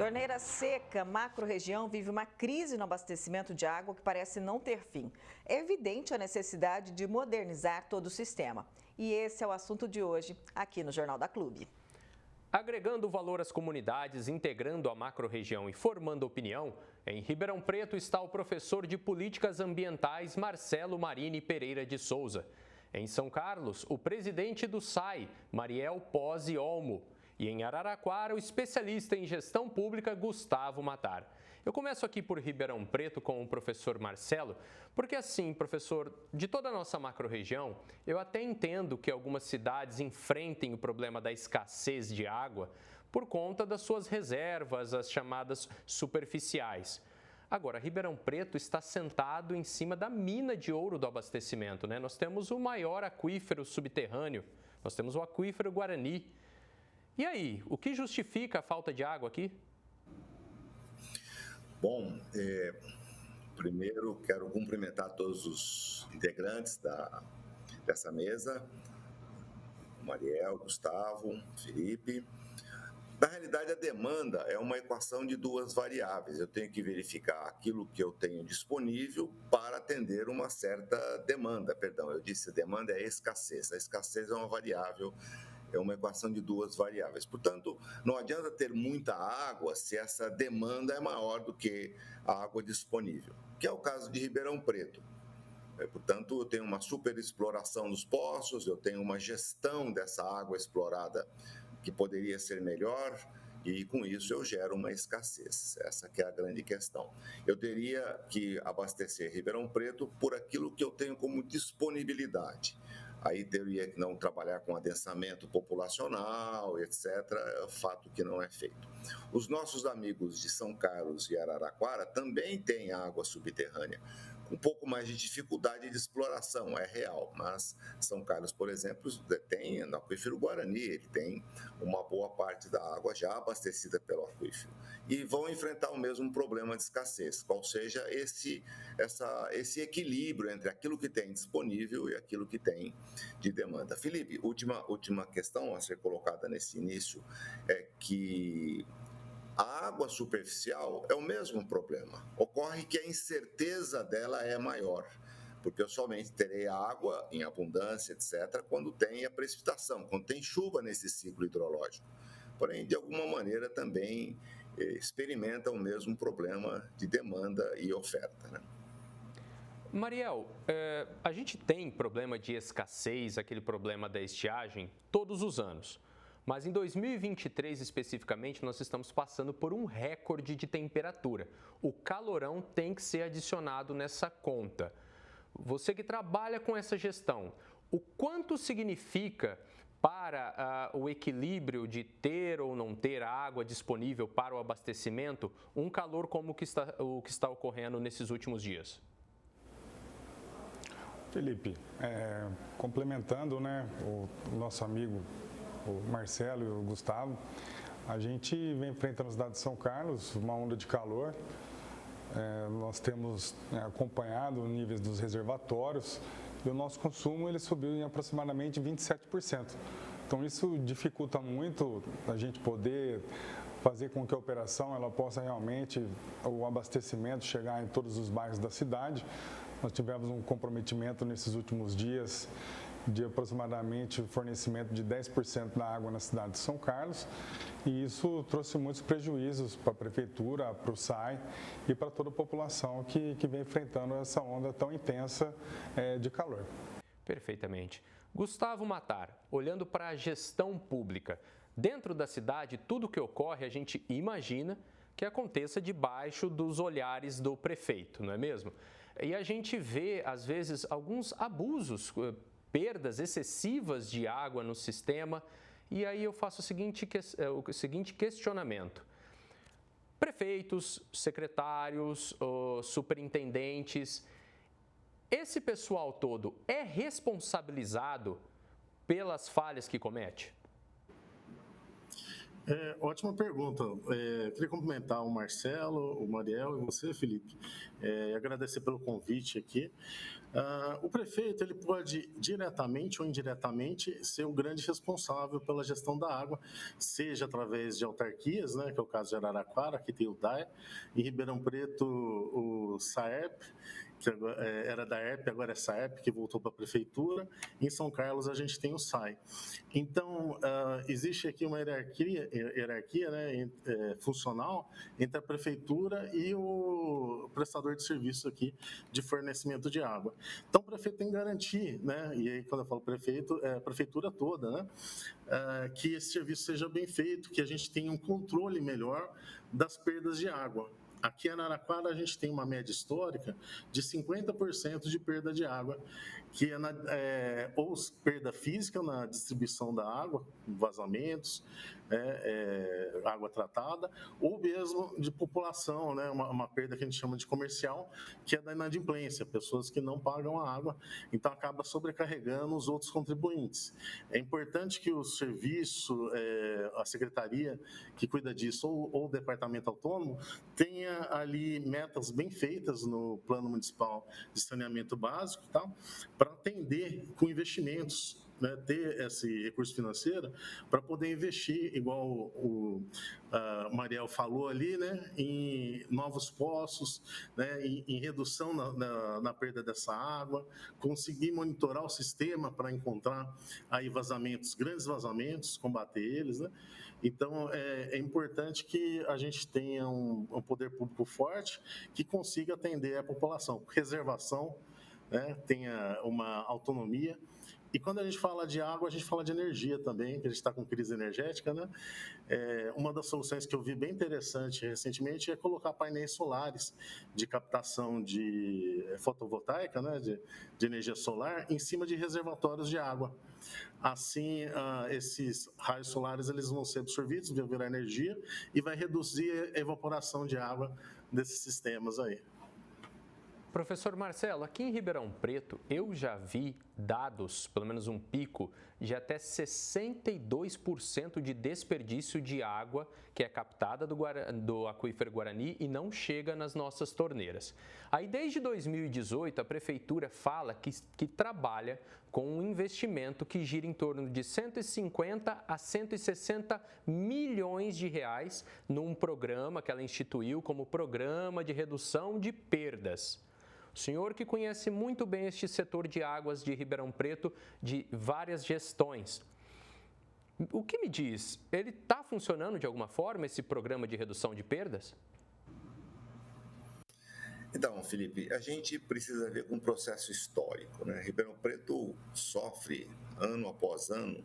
Torneira seca, macro-região vive uma crise no abastecimento de água que parece não ter fim. É evidente a necessidade de modernizar todo o sistema. E esse é o assunto de hoje, aqui no Jornal da Clube. Agregando valor às comunidades, integrando a macro-região e formando opinião, em Ribeirão Preto está o professor de Políticas Ambientais Marcelo Marini Pereira de Souza. Em São Carlos, o presidente do SAI, Mariel Pozzi Olmo. E em Araraquara, o especialista em gestão pública, Gustavo Matar. Eu começo aqui por Ribeirão Preto com o professor Marcelo, porque assim, professor, de toda a nossa macro-região, eu até entendo que algumas cidades enfrentem o problema da escassez de água por conta das suas reservas, as chamadas superficiais. Agora, Ribeirão Preto está sentado em cima da mina de ouro do abastecimento, né? Nós temos o maior aquífero subterrâneo, nós temos o aquífero Guarani. E aí, o que justifica a falta de água aqui? Bom, primeiro quero cumprimentar todos os integrantes dessa mesa, Mariel, Gustavo, Felipe. Na realidade, a demanda é uma equação de duas variáveis. Eu tenho que verificar aquilo que eu tenho disponível para atender uma certa demanda. Perdão, eu disse a demanda é a escassez. A escassez é uma variável, é uma equação de duas variáveis. Portanto, não adianta ter muita água se essa demanda é maior do que a água disponível, que é o caso de Ribeirão Preto. Portanto, eu tenho uma superexploração dos poços, eu tenho uma gestão dessa água explorada que poderia ser melhor e, com isso, eu gero uma escassez. Essa que é a grande questão. Eu teria que abastecer Ribeirão Preto por aquilo que eu tenho como disponibilidade. Aí teria que não trabalhar com adensamento populacional, etc., fato que não é feito. Os nossos amigos de São Carlos e Araraquara também têm água subterrânea, com um pouco mais de dificuldade de exploração, é real, mas São Carlos, por exemplo, tem no aquífero Guarani, ele tem uma boa parte da água já abastecida pelo aquífero, e vão enfrentar o mesmo problema de escassez, qual seja esse equilíbrio entre aquilo que tem disponível e aquilo que tem de demanda. Felipe, última questão a ser colocada nesse início é que a água superficial é o mesmo problema. Ocorre que a incerteza dela é maior, porque eu somente terei água em abundância, etc., quando tem a precipitação, quando tem chuva nesse ciclo hidrológico. Porém, de alguma maneira, também experimenta o mesmo problema de demanda e oferta, né? Mariel, a gente tem problema de escassez, aquele problema da estiagem, todos os anos. Mas em 2023, especificamente, nós estamos passando por um recorde de temperatura. O calorão tem que ser adicionado nessa conta. Você que trabalha com essa gestão, o quanto significa para o equilíbrio de ter ou não ter água disponível para o abastecimento um calor como o que está ocorrendo nesses últimos dias? Felipe, complementando, né, o nosso amigo o Marcelo e o Gustavo, a gente vem enfrentando a cidade de São Carlos, uma onda de calor. Nós temos acompanhado os níveis dos reservatórios e o nosso consumo ele subiu em aproximadamente 27%. Então isso dificulta muito a gente poder fazer com que a operação ela possa realmente, o abastecimento chegar em todos os bairros da cidade. Nós tivemos um comprometimento nesses últimos dias de aproximadamente fornecimento de 10% da água na cidade de São Carlos, e isso trouxe muitos prejuízos para a prefeitura, para o SAI e para toda a população que vem enfrentando essa onda tão intensa de calor. Perfeitamente. Gustavo Matar, olhando para a gestão pública, dentro da cidade, tudo que ocorre a gente imagina que aconteça debaixo dos olhares do prefeito, não é mesmo? E a gente vê, às vezes, alguns abusos, perdas excessivas de água no sistema, e aí eu faço o seguinte questionamento. Prefeitos, secretários, superintendentes, esse pessoal todo é responsabilizado pelas falhas que comete? Ótima pergunta. Queria cumprimentar o Marcelo, o Mariel e você, Felipe, e agradecer pelo convite aqui. O prefeito ele pode diretamente ou indiretamente ser o grande responsável pela gestão da água, seja através de autarquias, né, que é o caso de Araraquara, aqui tem o DAE, em Ribeirão Preto o SAERP, que era da ERP, agora é SAERP, que voltou para a prefeitura. Em São Carlos a gente tem o SAI. Então, existe aqui uma hierarquia né, funcional entre a prefeitura e o prestador de serviço aqui de fornecimento de água. Então, o prefeito tem que garantir, né, e aí quando eu falo prefeito, é a prefeitura toda, né, que esse serviço seja bem feito, que a gente tenha um controle melhor das perdas de água. Aqui em Araraquara a gente tem uma média histórica de 50% de perda de água, que é ou perda física na distribuição da água, vazamentos, água tratada, ou mesmo de população, né, uma perda que a gente chama de comercial, que é da inadimplência, pessoas que não pagam a água, então acaba sobrecarregando os outros contribuintes. É importante que o serviço, a secretaria que cuida disso, ou o departamento autônomo, tenha ali metas bem feitas no Plano Municipal de Saneamento Básico, tá? Para atender com investimentos, né, ter esse recurso financeiro para poder investir, igual o Mariel falou ali, né, em novos poços, né, em redução na perda dessa água, conseguir monitorar o sistema para encontrar aí vazamentos, grandes vazamentos, combater eles, né? Então, é importante que a gente tenha um poder público forte que consiga atender a população. Reservação, né, tenha uma autonomia. E quando a gente fala de água, a gente fala de energia também, que a gente está com crise energética, né? Uma das soluções que eu vi bem interessante recentemente é colocar painéis solares de captação de fotovoltaica, né, de energia solar, em cima de reservatórios de água. Assim, esses raios solares eles vão ser absorvidos, vão virar energia e vai reduzir a evaporação de água desses sistemas aí. Professor Marcelo, aqui em Ribeirão Preto, eu já vi dados, pelo menos um pico, de até 62% de desperdício de água que é captada do aquífero Guarani e não chega nas nossas torneiras. Aí, desde 2018, a Prefeitura fala que trabalha com um investimento que gira em torno de 150 a 160 milhões de reais num programa que ela instituiu como Programa de Redução de Perdas. O senhor que conhece muito bem este setor de águas de Ribeirão Preto, de várias gestões, o que me diz? Ele está funcionando de alguma forma, esse programa de redução de perdas? Então, Felipe, a gente precisa ver um processo histórico, né? Ribeirão Preto sofre, ano após ano,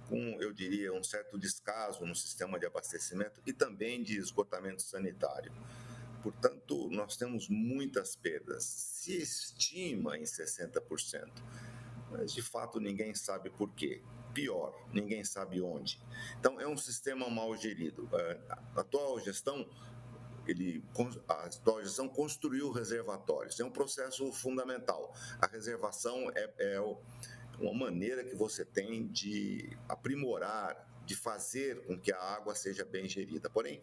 com, eu diria, um certo descaso no sistema de abastecimento e também de esgotamento sanitário. Portanto, nós temos muitas perdas. Se estima em 60%, mas de fato ninguém sabe por quê. Pior, ninguém sabe onde. Então, é um sistema mal gerido. A atual gestão construiu reservatórios. É um processo fundamental. A reservação é uma maneira que você tem de aprimorar, de fazer com que a água seja bem gerida. Porém,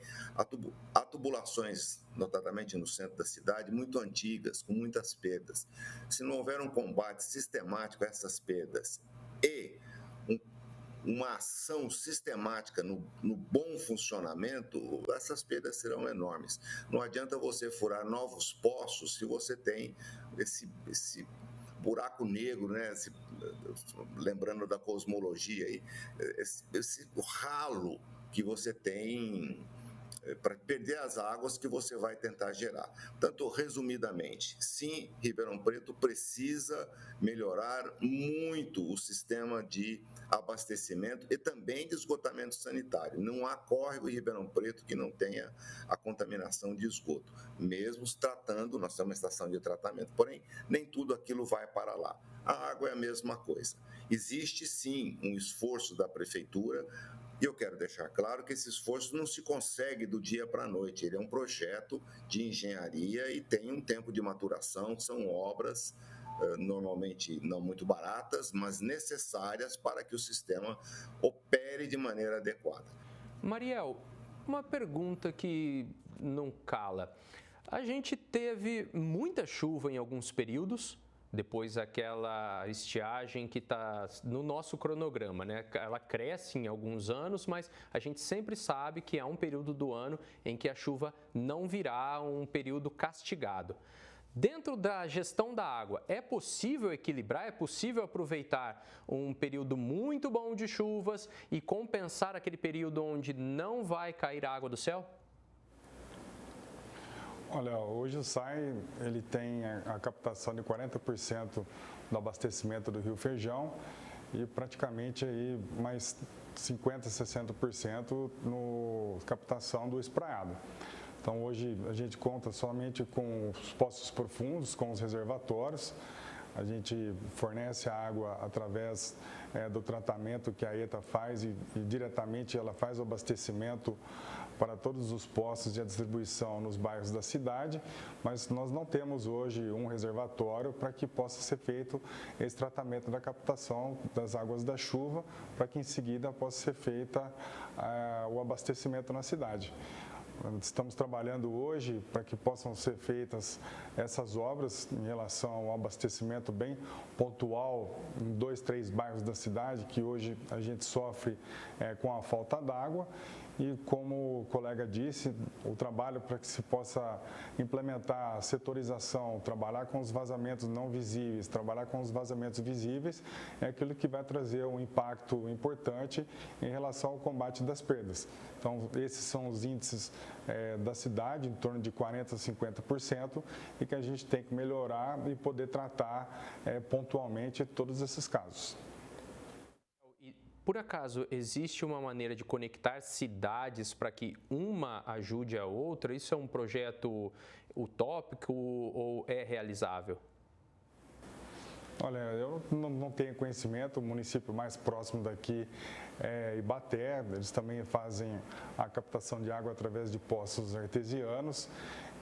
há tubulações, notadamente no centro da cidade, muito antigas, com muitas perdas. Se não houver um combate sistemático a essas perdas e uma ação sistemática no bom funcionamento, essas perdas serão enormes. Não adianta você furar novos poços se você tem esse buraco negro, né? Lembrando da cosmologia aí, esse ralo que você tem para perder as águas que você vai tentar gerar. Portanto, resumidamente, sim, Ribeirão Preto precisa melhorar muito o sistema de abastecimento e também de esgotamento sanitário. Não há córrego em Ribeirão Preto que não tenha a contaminação de esgoto, mesmo tratando, nós temos uma estação de tratamento, porém, nem tudo aquilo vai para lá. A água é a mesma coisa. Existe, sim, um esforço da Prefeitura. E eu quero deixar claro que esse esforço não se consegue do dia para a noite. Ele é um projeto de engenharia e tem um tempo de maturação. São obras normalmente não muito baratas, mas necessárias para que o sistema opere de maneira adequada. Mariel, uma pergunta que não cala. A gente teve muita chuva em alguns períodos, depois aquela estiagem que está no nosso cronograma, né? Ela cresce em alguns anos, mas a gente sempre sabe que há um período do ano em que a chuva não virá um período castigado. Dentro da gestão da água, é possível equilibrar, é possível aproveitar um período muito bom de chuvas e compensar aquele período onde não vai cair água do céu? Olha, hoje o SAI ele tem a captação de 40% do abastecimento do Rio Feijão e praticamente aí mais 50%, 60% no captação do espraiado. Então hoje a gente conta somente com os poços profundos, com os reservatórios. A gente fornece a água através do tratamento que a ETA faz e diretamente ela faz o abastecimento para todos os postos de distribuição nos bairros da cidade, mas nós não temos hoje um reservatório para que possa ser feito esse tratamento da captação das águas da chuva, para que em seguida possa ser feita o abastecimento na cidade. Estamos trabalhando hoje para que possam ser feitas essas obras em relação ao abastecimento bem pontual em 2, 3 bairros da cidade, que hoje a gente sofre com a falta d'água. E como o colega disse, o trabalho para que se possa implementar a setorização, trabalhar com os vazamentos não visíveis, trabalhar com os vazamentos visíveis, é aquilo que vai trazer um impacto importante em relação ao combate das perdas. Então, esses são os índices da cidade, em torno de 40% a 50%, e que a gente tem que melhorar e poder tratar pontualmente todos esses casos. Por acaso, existe uma maneira de conectar cidades para que uma ajude a outra? Isso é um projeto utópico ou é realizável? Olha, eu não tenho conhecimento, o município mais próximo daqui é Ibaté, eles também fazem a captação de água através de poços artesianos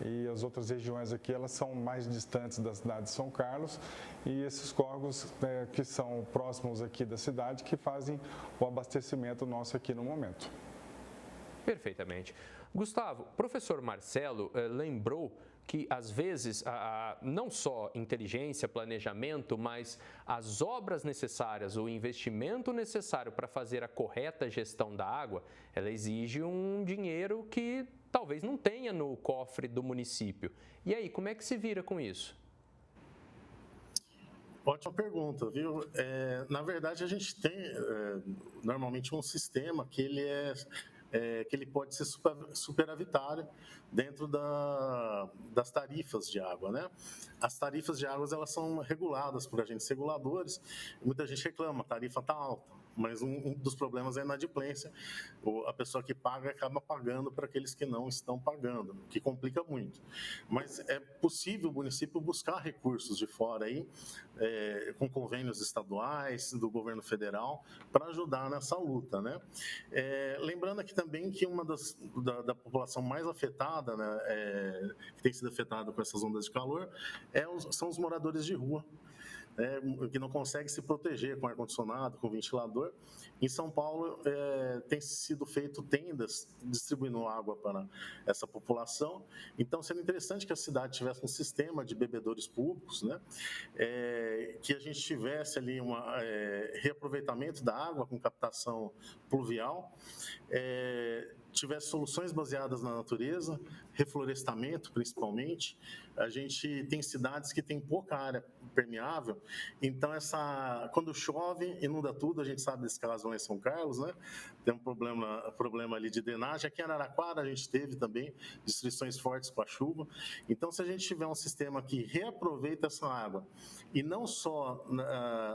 e as outras regiões aqui elas são mais distantes da cidade de São Carlos e esses córregos que são próximos aqui da cidade que fazem o abastecimento nosso aqui no momento. Perfeitamente. Gustavo, professor Marcelo lembrou que, às vezes, não só inteligência, planejamento, mas as obras necessárias, o investimento necessário para fazer a correta gestão da água, ela exige um dinheiro que talvez não tenha no cofre do município. E aí, como é que se vira com isso? Ótima pergunta, viu? Na verdade, a gente tem normalmente um sistema que ele pode ser superavitário dentro das tarifas de água, né? As tarifas de águas elas são reguladas por agentes reguladores. Muita gente reclama, a tarifa está alta, mas um dos problemas é a inadimplência. A pessoa que paga acaba pagando para aqueles que não estão pagando, o que complica muito. Mas é possível o município buscar recursos de fora aí, com convênios estaduais, do governo federal, para ajudar nessa luta, né? Lembrando aqui também que uma da população mais afetada, né, que tem sido afetada com essas ondas de calor, são os moradores de rua, que não consegue se proteger com ar-condicionado, com ventilador. Em São Paulo, tem sido feito tendas distribuindo água para essa população. Então, seria interessante que a cidade tivesse um sistema de bebedouros públicos, né? Que a gente tivesse ali um reaproveitamento da água com captação pluvial, tivesse soluções baseadas na natureza, reflorestamento principalmente. A gente tem cidades que tem pouca área permeável, então quando chove, inunda tudo, a gente sabe desse caso lá em São Carlos, né? Tem um problema ali de drenagem. Aqui em Araraquara a gente teve também destruições fortes com a chuva. Então, se a gente tiver um sistema que reaproveita essa água, e não só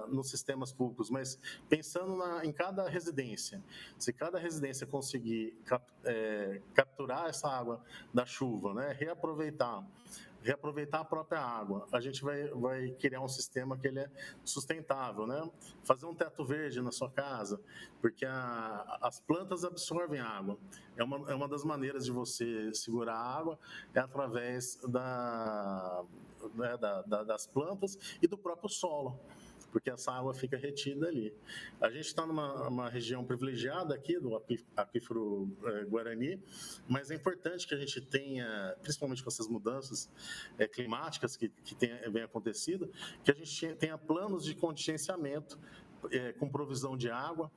nos sistemas públicos, mas pensando em cada residência, se cada residência conseguir capturar essa água da chuva, né? reaproveitar a própria água, a gente vai criar um sistema que ele é sustentável, né? Fazer um teto verde na sua casa, porque as plantas absorvem água. É uma das maneiras de você segurar a água, através das plantas e do próprio solo. porque essa água fica retida ali. A gente está numa região privilegiada aqui do aquífero Guarani, mas é importante que a gente tenha, principalmente com essas mudanças climáticas que vem acontecendo, que a gente tenha planos de contingenciamento com provisão de água,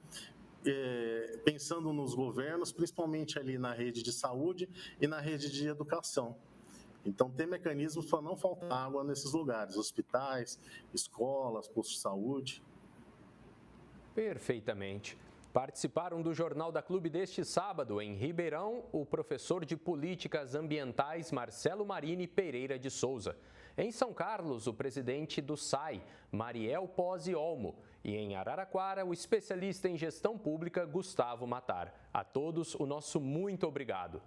pensando nos governos, principalmente ali na rede de saúde e na rede de educação. Então, tem mecanismos para não faltar água nesses lugares, hospitais, escolas, postos de saúde. Perfeitamente. Participaram do Jornal da Clube deste sábado, em Ribeirão, o professor de Políticas Ambientais Marcelo Marini Pereira de Souza. Em São Carlos, o presidente do SAI, Mariel Pozzi Olmo. E em Araraquara, o especialista em gestão pública, Gustavo Matar. A todos, o nosso muito obrigado.